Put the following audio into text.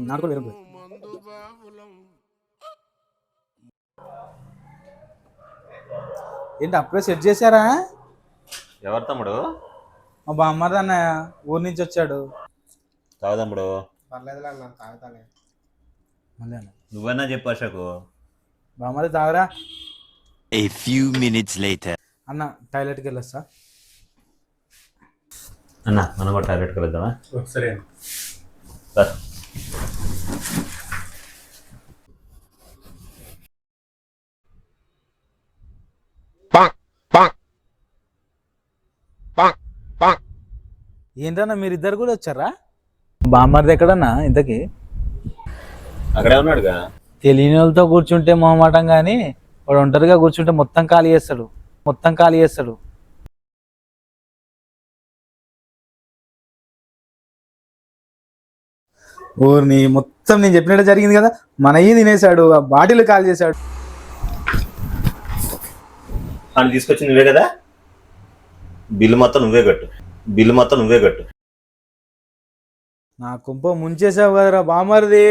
నాకు వేరే ఏంటి అప్పుడే సెట్ చేశారా? ఎవరు తమ్ముడు? మా బామ్మది అన్నయ్య ఊరి నుంచి వచ్చాడు. తాగు తమ్ముడు. పర్లేదులే అన్న తాగుతానే. మళ్ళీ అన్న నువ్వన్నా చెప్పు అశోకు. బామ్మది తాగరా. A few minutes later. అన్న టాయిలెట్కి వెళ్ళొస్తా. అన్న మనం కూడా టాయిలెట్కి వెళ్దామా? సరే సార్ ఏంటన్నా మీరిద్దరు కూడా వచ్చారా? బామ్మది ఎక్కడన్నా ఇంతకి? అక్కడే ఉన్నాడుగా. తెలియని వాళ్ళతో కూర్చుంటే మొహమాటం కానీ వాడు ఒంటరిగా కూర్చుంటే మొత్తం ఖాళీ చేస్తాడు. ఊరిని మొత్తం నేను చెప్పినట్టు జరిగింది కదా. మనయ్యి తినేశాడు, ఆ బాటిల్ కాల్ చేశాడు. అని తీసుకొచ్చి నువ్వే కదా. బిల్లు మొత్తం నువ్వే కట్టు. నా కుంప ముంచేసావు కదరా బామర్ది.